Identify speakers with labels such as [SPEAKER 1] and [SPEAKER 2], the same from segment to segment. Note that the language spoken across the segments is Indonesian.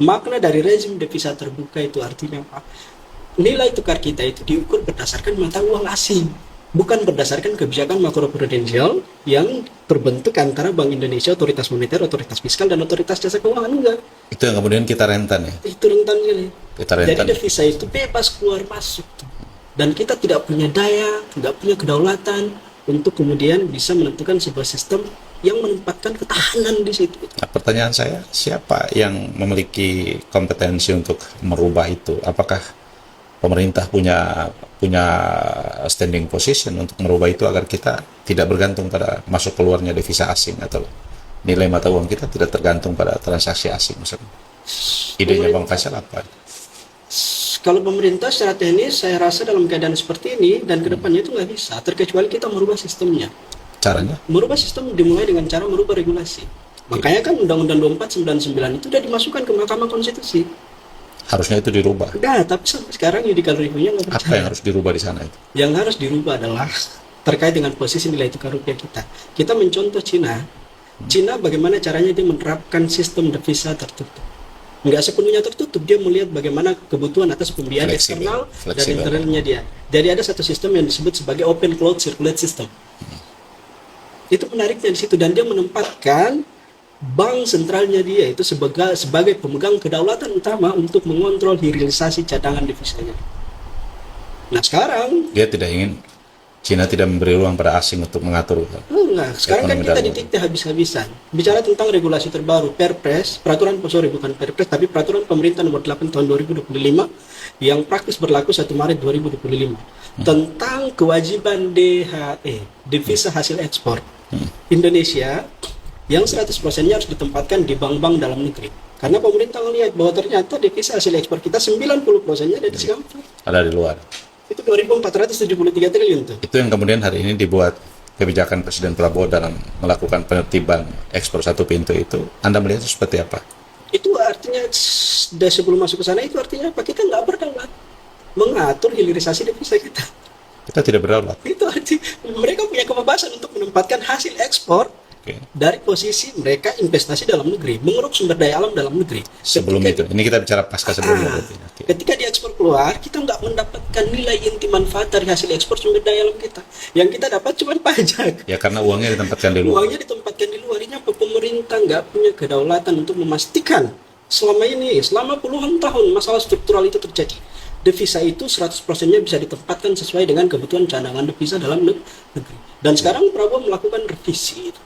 [SPEAKER 1] Makna dari rezim devisa terbuka itu artinya apa? Nilai tukar kita itu diukur berdasarkan mata uang asing, bukan berdasarkan kebijakan makroprudensial yang terbentuk antara Bank Indonesia, otoritas moneter, otoritas fiskal, dan otoritas jasa keuangan. Enggak.
[SPEAKER 2] Itu yang kemudian kita rentan ya.
[SPEAKER 1] Itu rentan sekali.
[SPEAKER 2] Kita rentan.
[SPEAKER 1] Jadi devisa itu bebas keluar masuk. Dan kita tidak punya daya, tidak punya kedaulatan untuk kemudian bisa menentukan sebuah sistem yang menempatkan ketahanan di situ.
[SPEAKER 2] Nah, pertanyaan saya, siapa yang memiliki kompetensi untuk merubah itu? Apakah pemerintah punya standing position untuk merubah itu agar kita tidak bergantung pada masuk keluarnya devisa asing, atau nilai mata uang kita tidak tergantung pada transaksi asing misalnya? Idenya Bang Faisal apa?
[SPEAKER 1] Kalau pemerintah secara teknis saya rasa dalam keadaan seperti ini dan kedepannya itu nggak bisa, terkecuali kita merubah sistemnya.
[SPEAKER 2] Caranya?
[SPEAKER 1] Merubah sistem dimulai dengan cara merubah regulasi. Makanya kan Undang-Undang 2499 itu sudah dimasukkan ke Mahkamah Konstitusi.
[SPEAKER 2] Harusnya itu dirubah.
[SPEAKER 1] Nah, tapi sampai sekarang judicial review-nya nggak
[SPEAKER 2] Apa
[SPEAKER 1] percaya.
[SPEAKER 2] yang harus dirubah di sana itu?
[SPEAKER 1] Yang harus dirubah adalah terkait dengan posisi nilai tukar rupiah kita. Kita mencontoh Cina. Cina bagaimana caranya dia menerapkan sistem devisa tertutup. Nggak sepenuhnya tertutup, dia melihat bagaimana kebutuhan atas pembiayaan eksternal dan internalnya dia. Jadi ada satu sistem yang disebut sebagai open closed circulate system. Itu menariknya di situ, dan dia menempatkan bank sentralnya dia itu sebagai pemegang kedaulatan utama untuk mengontrol hilirisasi cadangan devisanya. Nah sekarang
[SPEAKER 2] Dia tidak ingin Cina tidak memberi ruang pada asing untuk mengatur.
[SPEAKER 1] enggak, sekarang kan kita didikte habis-habisan. Bicara tentang regulasi terbaru, Perpres, bukan Perpres, tapi Peraturan Pemerintah Nomor 8 Tahun 2025 yang praktis berlaku 1 Maret 2025 tentang kewajiban DHE, devisa hasil ekspor Indonesia, yang 100%-nya harus ditempatkan di bank-bank dalam negeri. Karena pemerintah melihat bahwa ternyata devisa hasil ekspor kita 90%-nya ada di Singapura.
[SPEAKER 2] Ada di luar.
[SPEAKER 1] Itu 2.473 triliun tuh.
[SPEAKER 2] Itu yang kemudian hari ini dibuat kebijakan Presiden Prabowo dalam melakukan penertiban ekspor satu pintu itu. Anda melihat itu seperti apa?
[SPEAKER 1] Itu artinya dari sebelum masuk ke sana itu artinya apa? Kita nggak berdaulat mengatur hilirisasi devisa kita.
[SPEAKER 2] Kita tidak berdaulat.
[SPEAKER 1] Itu artinya mereka punya kebebasan untuk menempatkan hasil ekspor dari posisi mereka investasi dalam negeri, mengeruk sumber daya alam dalam negeri.
[SPEAKER 2] Sebelum itu, ini kita bicara pasca sebelumnya.
[SPEAKER 1] Ketika diekspor keluar, kita nggak mendapatkan nilai inti manfaat dari hasil ekspor sumber daya alam kita. Yang kita dapat cuma pajak.
[SPEAKER 2] Ya karena uangnya ditempatkan di luar.
[SPEAKER 1] Uangnya ditempatkan di luar. Ini apa? Pemerintah nggak punya kedaulatan untuk memastikan selama puluhan tahun masalah struktural itu terjadi. Devisa itu 100%-nya bisa ditempatkan sesuai dengan kebutuhan cadangan devisa dalam negeri. Dan sekarang Prabowo melakukan revisi itu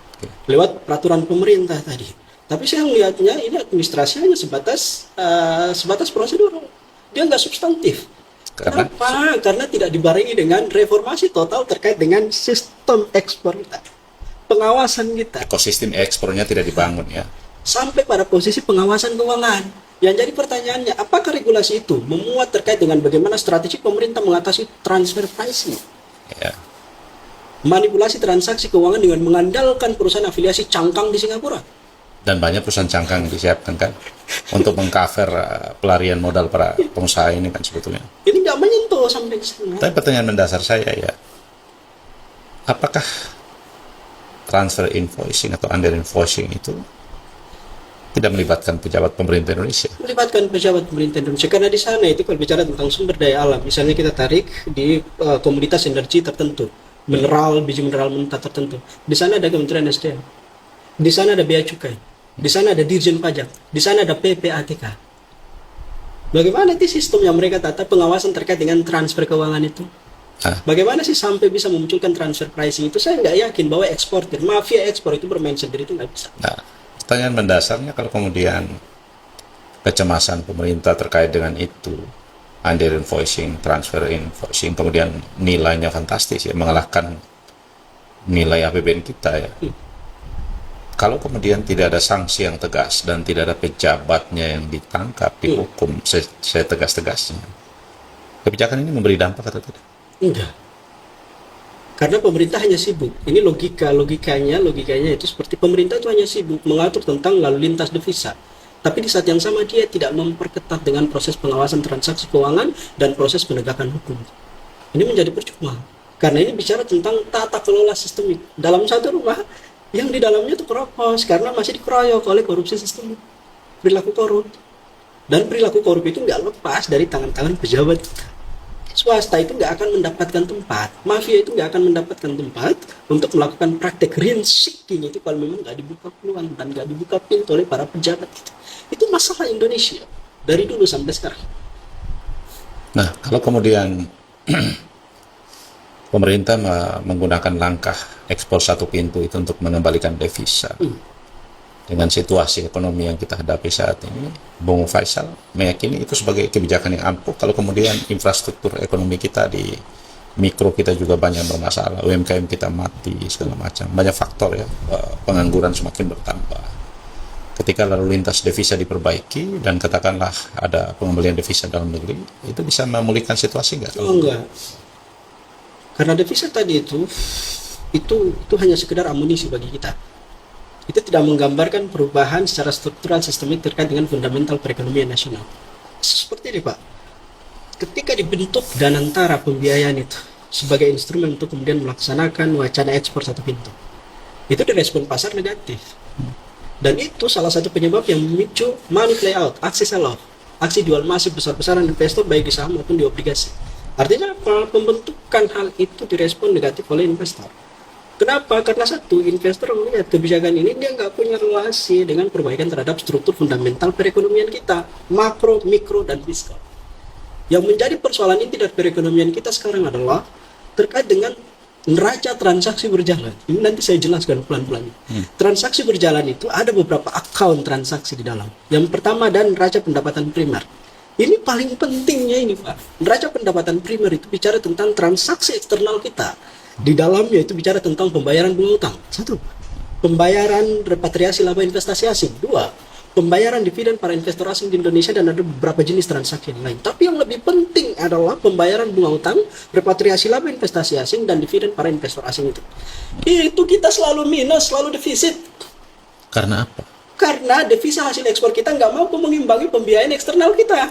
[SPEAKER 1] lewat peraturan pemerintah tadi. Tapi saya melihatnya ini administrasi hanya sebatas prosedur. Dia nggak substantif. Kenapa? Karena tidak dibarengi dengan reformasi total terkait dengan sistem ekspor kita, pengawasan kita.
[SPEAKER 2] Ekosistem ekspornya tidak dibangun ya.
[SPEAKER 1] Sampai pada posisi pengawasan keuangan. Yang jadi pertanyaannya, apakah regulasi itu memuat terkait dengan bagaimana strategi pemerintah mengatasi transfer pricing?
[SPEAKER 2] Ya.
[SPEAKER 1] Manipulasi transaksi keuangan dengan mengandalkan perusahaan afiliasi cangkang di Singapura.
[SPEAKER 2] Dan banyak perusahaan cangkang disiapkan kan untuk mengcover pelarian modal para pengusaha ini kan sebetulnya.
[SPEAKER 1] Ini nggak menyentuh sampai ke sana.
[SPEAKER 2] Tapi pertanyaan mendasar saya ya, apakah transfer invoicing atau under invoicing itu tidak melibatkan pejabat pemerintah Indonesia?
[SPEAKER 1] Melibatkan pejabat pemerintah Indonesia, karena di sana itu kalau bicara tentang sumber daya alam, misalnya kita tarik di komoditas energi tertentu, mineral, biji mineral mentah tertentu. Di sana ada Kementerian SDM. Di sana ada bea cukai. Di sana ada Dirjen Pajak. Di sana ada PPATK. Bagaimana itu sistem yang mereka tata pengawasan terkait dengan transfer keuangan itu? Bagaimana sih sampai bisa memunculkan transfer pricing itu? Saya nggak yakin bahwa eksportir, mafia ekspor itu bermain sendiri, itu nggak bisa.
[SPEAKER 2] Nah, pertanyaan mendasarnya kalau kemudian kecemasan pemerintah terkait dengan itu, under invoicing, transfer invoicing, kemudian nilainya fantastis ya, mengalahkan nilai APBN kita ya. Kalau kemudian tidak ada sanksi yang tegas dan tidak ada pejabatnya yang ditangkap, dihukum saya tegas-tegasnya, kebijakan ini memberi dampak atau tidak?
[SPEAKER 1] Enggak. Karena pemerintah hanya sibuk. Ini logikanya itu seperti pemerintah itu hanya sibuk mengatur tentang lalu lintas devisa. Tapi di saat yang sama dia tidak memperketat dengan proses pengawasan transaksi keuangan dan proses penegakan hukum. Ini menjadi percuma. Karena ini bicara tentang tata kelola sistemik. Dalam satu rumah yang di dalamnya itu keropos karena masih dikeroyok oleh korupsi sistemik, perilaku korup. Dan perilaku korup itu nggak lepas dari tangan-tangan pejabat kita. Swasta itu nggak akan mendapatkan tempat, mafia itu nggak akan mendapatkan tempat untuk melakukan praktek rent seeking itu kalau memang nggak dibuka peluang dan nggak dibuka pintu oleh para pejabat itu. Itu masalah Indonesia dari dulu sampai sekarang.
[SPEAKER 2] Nah, kalau kemudian pemerintah menggunakan langkah ekspor satu pintu itu untuk mengembalikan devisa, dengan situasi ekonomi yang kita hadapi saat ini, Bung Faisal meyakini itu sebagai kebijakan yang ampuh kalau kemudian infrastruktur ekonomi kita di mikro kita juga banyak bermasalah, UMKM kita mati, segala macam, banyak faktor ya, pengangguran semakin bertambah. Ketika lalu lintas devisa diperbaiki dan katakanlah ada pengembalian devisa dalam negeri, itu bisa memulihkan situasi nggak?
[SPEAKER 1] Oh enggak, karena devisa tadi itu hanya sekedar amunisi bagi kita. Itu tidak menggambarkan perubahan secara struktural sistemik terkait dengan fundamental perekonomian nasional. Seperti ini Pak, ketika dibentuk Danantara pembiayaan itu sebagai instrumen untuk kemudian melaksanakan wacana ekspor satu pintu, itu direspon pasar negatif. Dan itu salah satu penyebab yang memicu money play out, aksi sell off, aksi jual masif besar-besaran investor baik di saham maupun di obligasi. Artinya apa? Pembentukan hal itu direspon negatif oleh investor. Kenapa? Karena satu, investor melihat kebijakan ini dia nggak punya relasi dengan perbaikan terhadap struktur fundamental perekonomian kita, makro, mikro, dan fiskal. Yang menjadi persoalan inti dari perekonomian kita sekarang adalah terkait dengan neraca transaksi berjalan. Ini nanti saya jelaskan pelan-pelan. Transaksi berjalan itu ada beberapa account transaksi di dalam. Yang pertama dan neraca pendapatan primer. Ini paling pentingnya ini Pak. Neraca pendapatan primer itu bicara tentang transaksi eksternal kita. Di dalamnya itu bicara tentang pembayaran bunga utang. Satu, pembayaran repatriasi laba investasi asing. Dua, pembayaran dividen para investor asing di Indonesia dan ada beberapa jenis transaksi yang lain. Tapi yang lebih penting adalah pembayaran bunga utang, repatriasi laba investasi asing dan dividen para investor asing itu. Itu kita selalu minus, selalu defisit.
[SPEAKER 2] Karena apa?
[SPEAKER 1] Karena devisa hasil ekspor kita nggak mampu mengimbangi pembiayaan eksternal kita.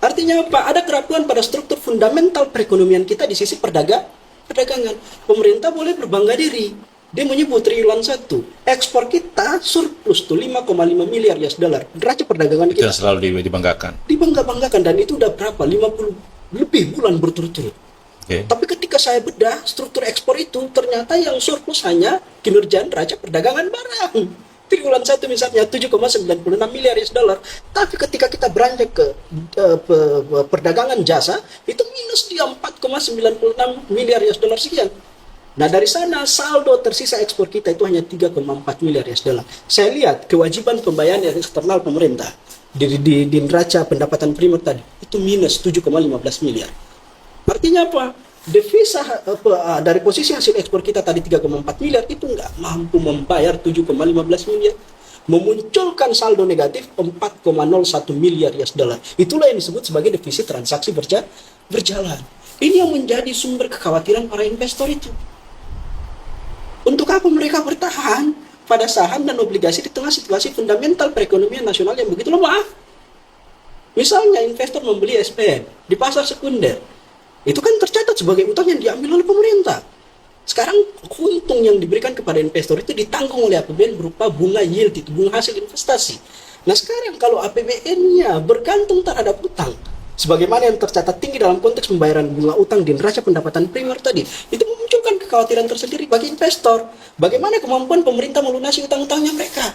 [SPEAKER 1] Artinya apa? Ada kerapuhan pada struktur fundamental perekonomian kita di sisi perdagangan. Pemerintah boleh berbangga diri. Dia menyebut triwulan 1. Ekspor kita surplus tuh 5,5 miliar US dollar. Neraca perdagangan
[SPEAKER 2] Itu
[SPEAKER 1] kita
[SPEAKER 2] yang selalu dibanggakan.
[SPEAKER 1] dibangga-banggakan dan itu udah berapa? 50 lebih bulan berturut-turut.
[SPEAKER 2] Okay.
[SPEAKER 1] Tapi ketika saya bedah struktur ekspor itu ternyata yang surplus hanya kinerja neraca perdagangan barang. Triwulan 1 misalnya 7,96 miliar US dollar. Tapi ketika kita beranjak ke perdagangan jasa, itu minus dia 4,96 miliar US dollar sekian. Nah dari sana saldo tersisa ekspor kita itu hanya 3,4 miliar US dollar. Saya lihat kewajiban pembayaran eksternal pemerintah di neraca pendapatan primer tadi itu minus 7,15 miliar. Artinya apa? Devisa dari posisi hasil ekspor kita tadi 3,4 miliar itu nggak mampu membayar 7,15 miliar, memunculkan saldo negatif 4,01 miliar US dollar. Itulah yang disebut sebagai defisit transaksi berjalan. Ini yang menjadi sumber kekhawatiran para investor itu. Untuk apa mereka bertahan pada saham dan obligasi di tengah situasi fundamental perekonomian nasional yang begitu lemah? Misalnya investor membeli SPN di pasar sekunder, itu kan tercatat sebagai utang yang diambil oleh pemerintah. Sekarang untung yang diberikan kepada investor itu ditanggung oleh APBN berupa bunga yield, itu bunga hasil investasi. Nah sekarang kalau APBN-nya bergantung terhadap utang, sebagaimana yang tercatat tinggi dalam konteks pembayaran bunga utang di neraca pendapatan primer tadi, itu memunculkan kekhawatiran tersendiri bagi investor. Bagaimana kemampuan pemerintah melunasi utang-utangnya mereka?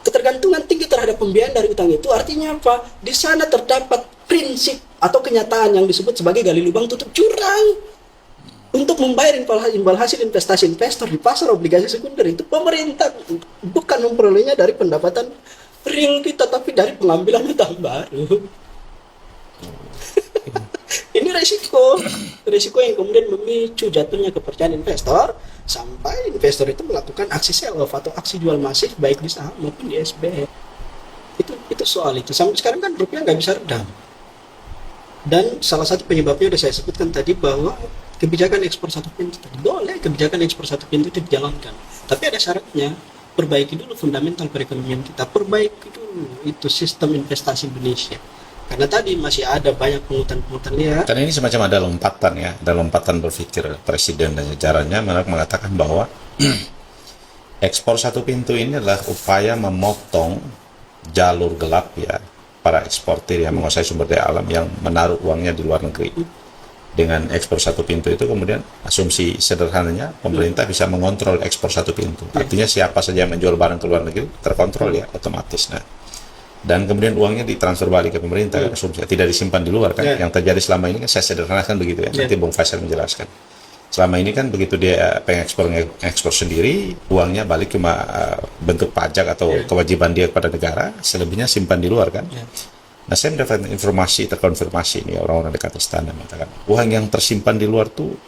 [SPEAKER 1] Ketergantungan tinggi terhadap pembiayaan dari utang itu artinya apa? Di sana terdapat prinsip atau kenyataan yang disebut sebagai gali lubang tutup jurang. Untuk membayar imbal hasil investasi investor di pasar obligasi sekunder itu pemerintah bukan memperolehnya dari pendapatan real kita, tapi dari pengambilan utang baru. Ini resiko yang kemudian memicu jatuhnya kepercayaan investor sampai investor itu melakukan aksi sell off atau aksi jual masif baik di saham maupun di SBN. Itu soal itu. Sampai sekarang kan rupiah nggak bisa redam. Dan salah satu penyebabnya sudah saya sebutkan tadi bahwa kebijakan ekspor satu pintu tadi boleh kebijakan ekspor satu pintu itu dijalankan, tapi ada syaratnya. Perbaiki dulu fundamental perekonomian kita, perbaiki dulu itu sistem investasi Indonesia. Karena tadi masih ada banyak pungutan-pungutan liar.
[SPEAKER 2] Karena ini semacam ada lompatan ya, ada lompatan berpikir Presiden dan jajarannya mengatakan bahwa ekspor satu pintu ini adalah upaya memotong jalur gelap ya, para eksportir yang menguasai sumber daya alam yang menaruh uangnya di luar negeri. Dengan ekspor satu pintu itu kemudian asumsi sederhananya pemerintah bisa mengontrol ekspor satu pintu. Artinya siapa saja yang menjual barang ke luar negeri terkontrol ya otomatis. Nah, dan kemudian uangnya ditransfer balik ke pemerintah kan, asumsi tidak disimpan di luar kan. Yang terjadi selama ini kan saya sederhanakan begitu ya. Nanti Bung Faisal menjelaskan. Selama ini kan begitu dia pengekspor sendiri, uangnya balik cuma bentuk pajak atau kewajiban dia kepada negara, selebihnya simpan di luar kan. Nah, saya mendapatkan informasi terkonfirmasi nih orang-orang dekat istana mengatakan uang yang tersimpan di luar tuh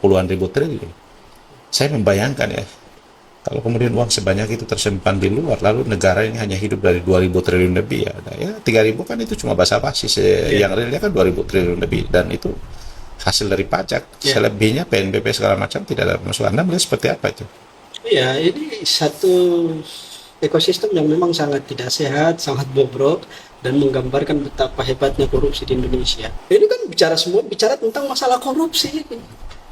[SPEAKER 2] puluhan ribu triliun. Saya membayangkan ya, kalau kemudian uang sebanyak itu tersimpan di luar, lalu negara ini hanya hidup dari 2.000 triliun lebih ya, nah, ya 3.000 kan itu cuma basa-basi, yang realnya kan 2.000 triliun lebih, dan itu hasil dari pajak. Selebihnya PNBP segala macam tidak ada pemasukan. Anda melihat seperti apa itu?
[SPEAKER 1] Iya, ini satu ekosistem yang memang sangat tidak sehat, sangat bobrok, dan menggambarkan betapa hebatnya korupsi di Indonesia. Ini kan bicara tentang masalah korupsi.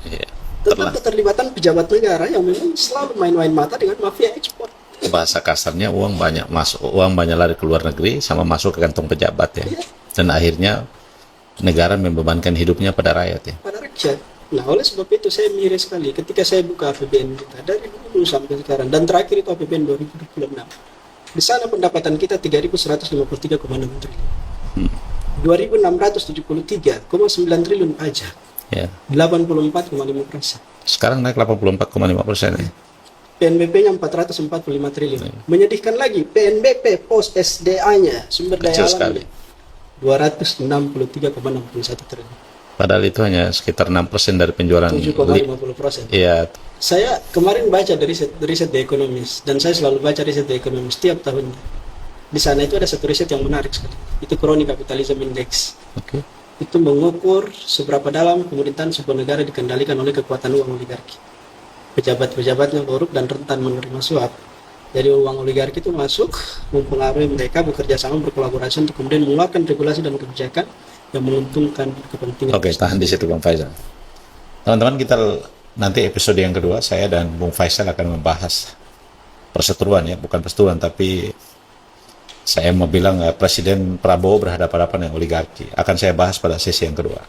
[SPEAKER 2] Iya.
[SPEAKER 1] Tentang keterlibatan pejabat negara yang memang selalu main-main mata dengan mafia ekspor.
[SPEAKER 2] Bahasa kasarnya uang banyak masuk, uang banyak lari ke luar negeri sama masuk ke kantong pejabat ya. Dan akhirnya negara membebankan hidupnya pada rakyat ya.
[SPEAKER 1] Pada rakyat. Nah, oleh sebab itu saya miris sekali ketika saya buka APBN kita dari dulu sampai sekarang, dan terakhir itu APBN 2026. Di sana pendapatan kita 3.153,6 triliun. 2.673,9 triliun pajak.
[SPEAKER 2] Ya.
[SPEAKER 1] 84,5%.
[SPEAKER 2] Sekarang naik 84,5% ya.
[SPEAKER 1] PNBP-nya 445 triliun. Menyedihkan lagi, PNBP pos SDA-nya, sumber daya alamnya, 263,61 triliun.
[SPEAKER 2] Padahal itu hanya sekitar 6% dari penjualan.
[SPEAKER 1] 7,50%.
[SPEAKER 2] Iya.
[SPEAKER 1] Saya kemarin baca dari riset The Economist, dan saya selalu baca riset The Economist setiap tahunnya. Di sana itu ada satu riset yang menarik sekali. Itu Crony Capitalism Index.
[SPEAKER 2] Oke.
[SPEAKER 1] Itu mengukur seberapa dalam pemerintahan sebuah negara dikendalikan oleh kekuatan uang oligarki. Pejabat-pejabatnya korup dan rentan menerima suap. Jadi uang oligarki itu masuk, mempengaruhi mereka bekerja sama, berkolaborasi untuk kemudian mengeluarkan regulasi dan kebijakan yang menguntungkan kepentingan.
[SPEAKER 2] Oke, tahan di situ Bung Faisal. Teman-teman, kita nanti episode yang kedua saya dan Bung Faisal akan membahas perseteruan ya, bukan perseteruan tapi saya mau bilang Presiden Prabowo berhadapan-hadapan dengan oligarki. Akan saya bahas pada sesi yang kedua.